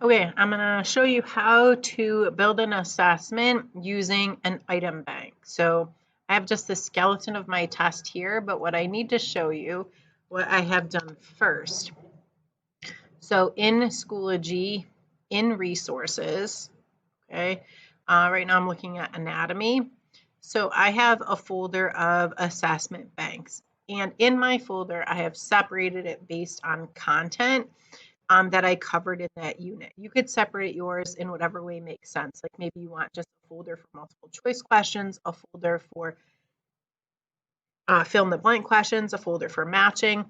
Okay, I'm going to show you how to build an assessment using an item bank. So I have just the skeleton of my test here, but what I need to show you, what I have done first. So in Schoology, in resources, okay, right now I'm looking at anatomy. So I have a folder of assessment banks. And in my folder, I have separated it based on content that I covered in that unit. You could separate yours in whatever way makes sense. Like maybe you want just a folder for multiple choice questions, a folder for fill in the blank questions, a folder for matching,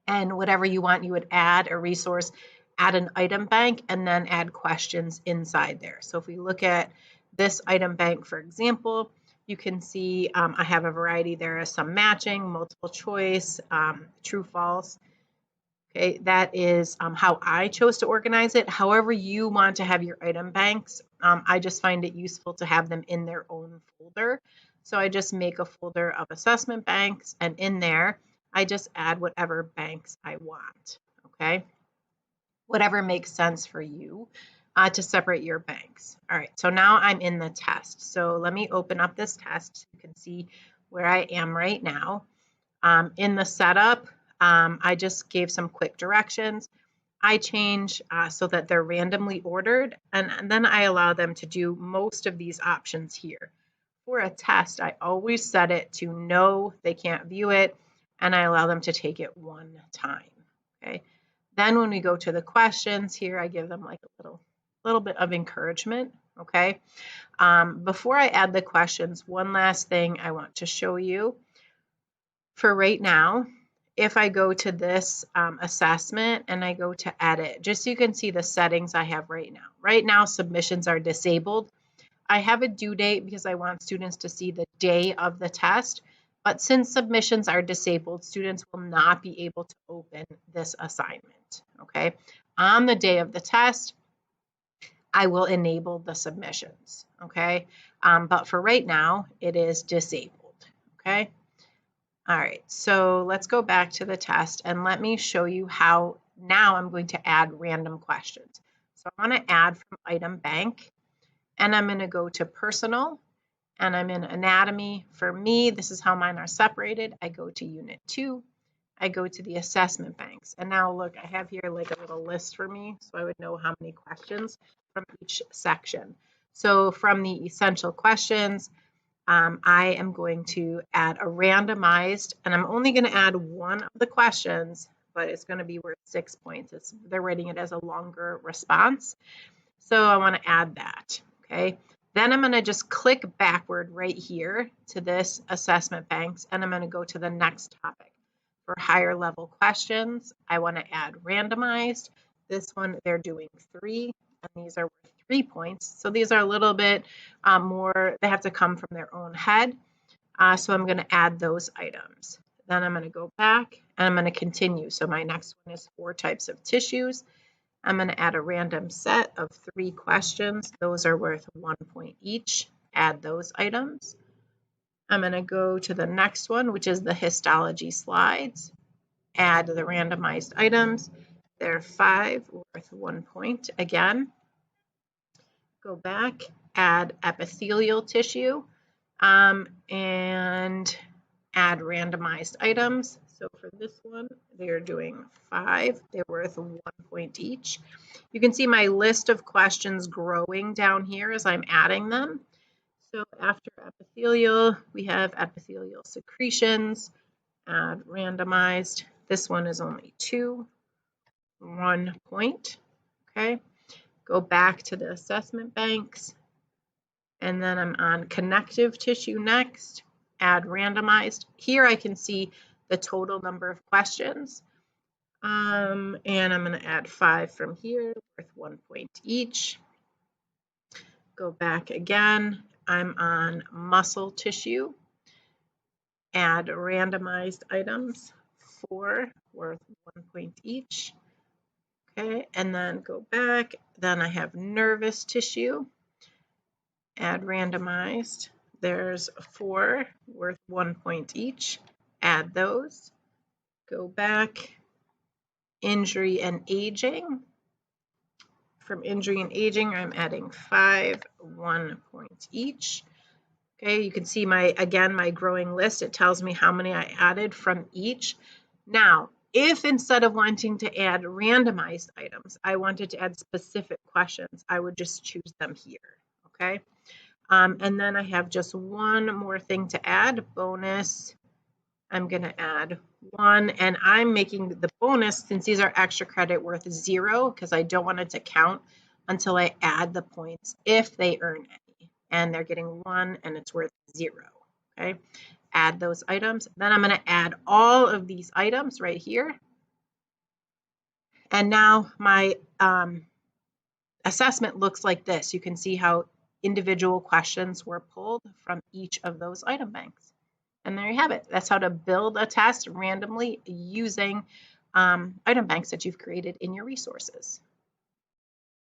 and whatever you want, you would add a resource, add an item bank, and then add questions inside there. So if we look at this item bank, for example, you can see I have a variety. There is some matching, multiple choice, true, false. Okay, that is how I chose to organize it. However you want to have your item banks, I just find it useful to have them in their own folder. So I just make a folder of assessment banks, and in there, I just add whatever banks I want, okay? Whatever makes sense for you to separate your banks. All right, so now I'm in the test. So let me open up this test so you can see where I am right now. In the setup, I just gave some quick directions. I change so that they're randomly ordered, and then I allow them to do most of these options here. For a test, I always set it to no, they can't view it, and I allow them to take it one time. Okay. Then when we go to the questions here, I give them like a little bit of encouragement. Okay. Before I add the questions, one last thing I want to show you. For right now, if I go to this assessment and I go to edit, just so you can see the settings I have right now. Right now, submissions are disabled. I have a due date because I want students to see the day of the test. But since submissions are disabled, students will not be able to open this assignment. Okay. On the day of the test, I will enable the submissions. Okay. But for right now, it is disabled. Okay. All right, so let's go back to the test and let me show you how now I'm going to add random questions. So I want to add from item bank, and I'm going to go to personal, and I'm in anatomy. For me, this is how mine are separated. I go to unit 2. I go to the assessment banks. And now look, I have here like a little list for me, so I would know how many questions from each section. So from the essential questions, I am going to add a randomized, and I'm only going to add one of the questions, but it's going to be worth 6 points. They're rating it as a longer response. So I want to add that, okay? Then I'm going to just click backward right here to this assessment banks, and I'm going to go to the next topic. For higher level questions, I want to add randomized. This one, they're doing 3, and these are worth 3 points. So these are a little bit more, they have to come from their own head. So I'm going to add those items. Then I'm going to go back and I'm going to continue. So my next one is 4 types of tissues. I'm going to add a random set of 3 questions. Those are worth 1 point each. Add those items. I'm going to go to the next one, which is the histology slides. Add the randomized items. There are 5 worth 1 point again. Go back, add epithelial tissue, and add randomized items. So for this one, they're doing 5. They're worth 1 point each. You can see my list of questions growing down here as I'm adding them. So after epithelial, we have epithelial secretions, add randomized. This one is only 2, 1 point, okay? Go back to the assessment banks, and then I'm on connective tissue next, add randomized. Here I can see the total number of questions, and I'm going to add 5 from here, worth 1 point each. Go back again, I'm on muscle tissue, add randomized items, 4 worth 1 point each. Okay, and then go back. Then I have nervous tissue. Add randomized. There's 4 worth 1 point each. Add those. Go back. Injury and aging. from injury and aging, I'm adding 5, 1 point each. Okay, you can see again, my growing list. It tells me how many I added from each. Now, if instead of wanting to add randomized items, I wanted to add specific questions, I would just choose them here, okay? And then I have just one more thing to add, bonus. I'm going to add 1, and I'm making the bonus, since these are extra credit, worth 0, because I don't want it to count until I add the points if they earn any. And they're getting 1, and it's worth 0. Okay, add those items. Then I'm going to add all of these items right here. And now my assessment looks like this. You can see how individual questions were pulled from each of those item banks. And there you have it. That's how to build a test randomly using item banks that you've created in your resources.